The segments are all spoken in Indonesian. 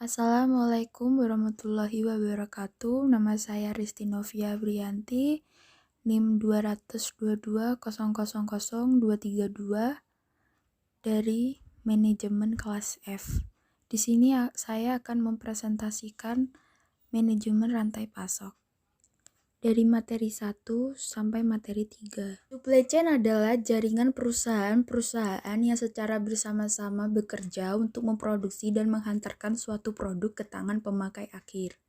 Assalamualaikum warahmatullahi wabarakatuh. Nama saya Risti Novia Brianti, NIM 222000232 dari manajemen kelas F. Di sini saya akan mempresentasikan manajemen rantai pasok. Dari materi 1 sampai materi 3. Supply chain adalah jaringan perusahaan-perusahaan yang secara bersama-sama bekerja untuk memproduksi dan menghantarkan suatu produk ke tangan pemakai akhir.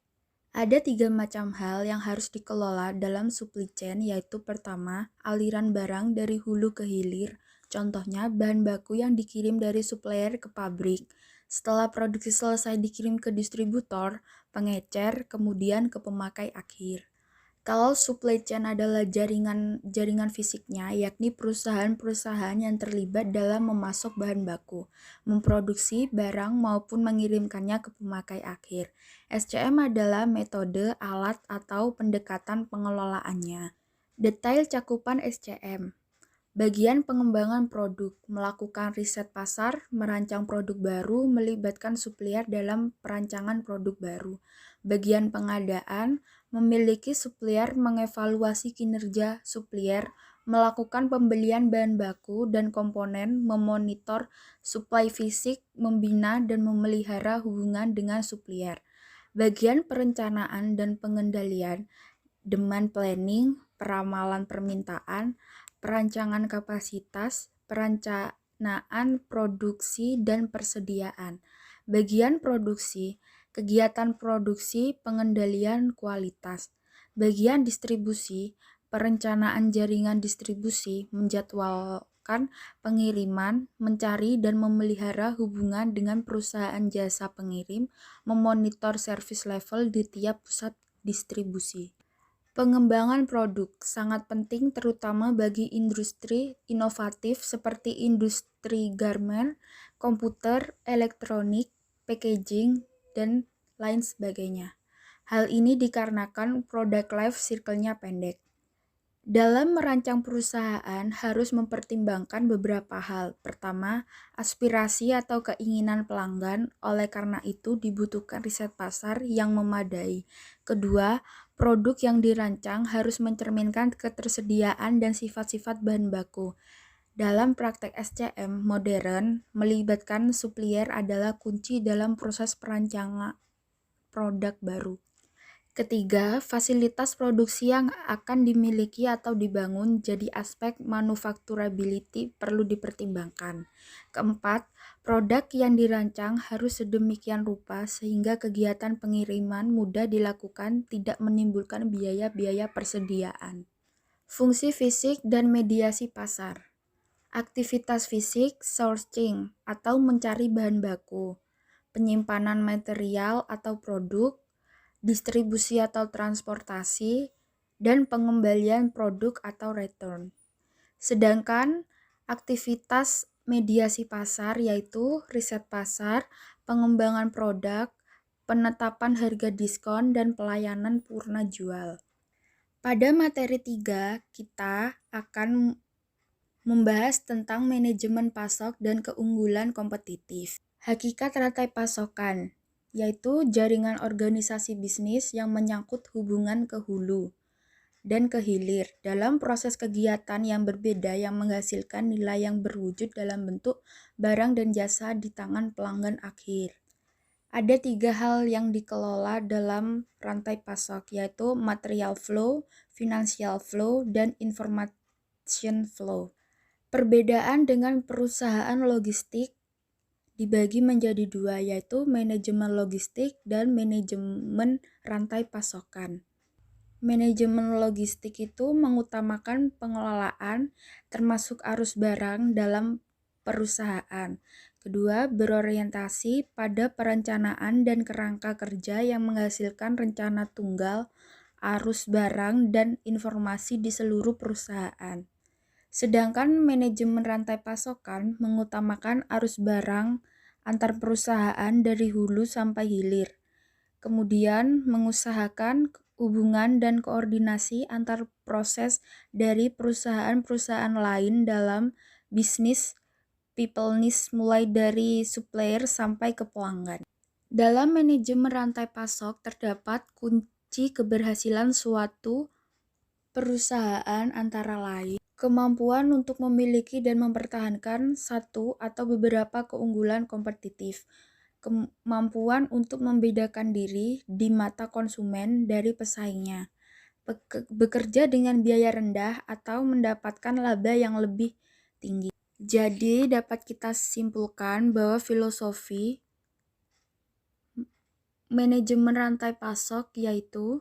Ada 3 macam hal yang harus dikelola dalam supply chain, yaitu pertama, aliran barang dari hulu ke hilir. Contohnya, bahan baku yang dikirim dari supplier ke pabrik. Setelah produksi selesai dikirim ke distributor, pengecer, kemudian ke pemakai akhir. Kalau supply chain adalah jaringan fisiknya, yakni perusahaan-perusahaan yang terlibat dalam memasok bahan baku, memproduksi barang maupun mengirimkannya ke pemakai akhir. SCM adalah metode, alat, atau pendekatan pengelolaannya. Detail cakupan SCM. Bagian pengembangan produk, melakukan riset pasar, merancang produk baru, melibatkan supplier dalam perancangan produk baru. Bagian pengadaan, memiliki supplier, mengevaluasi kinerja supplier, melakukan pembelian bahan baku dan komponen, memonitor supply fisik, membina dan memelihara hubungan dengan supplier. Bagian perencanaan dan pengendalian, demand planning, peramalan permintaan, perancangan kapasitas, perencanaan produksi dan persediaan. Bagian produksi, kegiatan produksi, pengendalian kualitas. Bagian distribusi, perencanaan jaringan distribusi, menjadwalkan pengiriman, mencari dan memelihara hubungan dengan perusahaan jasa pengirim, memonitor service level di tiap pusat distribusi. Pengembangan produk sangat penting terutama bagi industri inovatif seperti industri garment, komputer, elektronik, packaging, dan lain sebagainya. Hal ini dikarenakan product life cycle-nya pendek. Dalam merancang perusahaan harus mempertimbangkan beberapa hal. Pertama, aspirasi atau keinginan pelanggan, oleh karena itu dibutuhkan riset pasar yang memadai. Kedua, produk yang dirancang harus mencerminkan ketersediaan dan sifat-sifat bahan baku. Dalam praktek SCM modern, melibatkan supplier adalah kunci dalam proses perancangan produk baru. Ketiga, fasilitas produksi yang akan dimiliki atau dibangun jadi aspek manufacturability perlu dipertimbangkan. Keempat, produk yang dirancang harus sedemikian rupa sehingga kegiatan pengiriman mudah dilakukan, tidak menimbulkan biaya-biaya persediaan. Fungsi fisik dan mediasi pasar. Aktivitas fisik, sourcing atau mencari bahan baku, penyimpanan material atau produk, distribusi atau transportasi, dan pengembalian produk atau return. Sedangkan aktivitas mediasi pasar yaitu riset pasar, pengembangan produk, penetapan harga diskon, dan pelayanan purna jual. Pada materi 3, kita akan membahas tentang manajemen pasok dan keunggulan kompetitif. Hakikat rantai pasokan, yaitu jaringan organisasi bisnis yang menyangkut hubungan ke hulu dan ke hilir dalam proses kegiatan yang berbeda yang menghasilkan nilai yang berwujud dalam bentuk barang dan jasa di tangan pelanggan akhir. Ada 3 hal yang dikelola dalam rantai pasok, yaitu material flow, financial flow, dan information flow. Perbedaan dengan perusahaan logistik dibagi menjadi 2, yaitu manajemen logistik dan manajemen rantai pasokan. Manajemen logistik itu mengutamakan pengelolaan termasuk arus barang dalam perusahaan. Kedua, berorientasi pada perencanaan dan kerangka kerja yang menghasilkan rencana tunggal, arus barang, dan informasi di seluruh perusahaan. Sedangkan manajemen rantai pasokan mengutamakan arus barang antar perusahaan dari hulu sampai hilir. Kemudian mengusahakan hubungan dan koordinasi antar proses dari perusahaan-perusahaan lain dalam bisnis people needs mulai dari supplier sampai ke pelanggan. Dalam manajemen rantai pasok terdapat kunci keberhasilan suatu perusahaan antara lain kemampuan untuk memiliki dan mempertahankan satu atau beberapa keunggulan kompetitif, kemampuan untuk membedakan diri di mata konsumen dari pesaingnya, bekerja dengan biaya rendah atau mendapatkan laba yang lebih tinggi. Jadi dapat kita simpulkan bahwa filosofi manajemen rantai pasok yaitu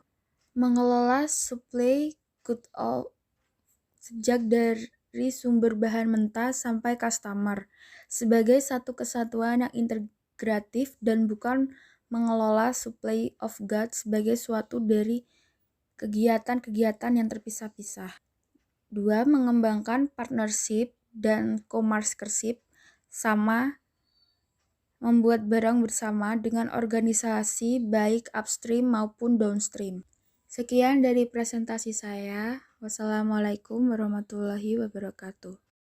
mengelola supply goods sejak dari sumber bahan mentah sampai customer sebagai satu kesatuan yang integratif dan bukan mengelola supply of goods sebagai suatu dari kegiatan-kegiatan yang terpisah-pisah. 2. Mengembangkan partnership dan co-marketership sama membuat barang bersama dengan organisasi baik upstream maupun downstream. Sekian dari presentasi saya. Wassalamualaikum warahmatullahi wabarakatuh.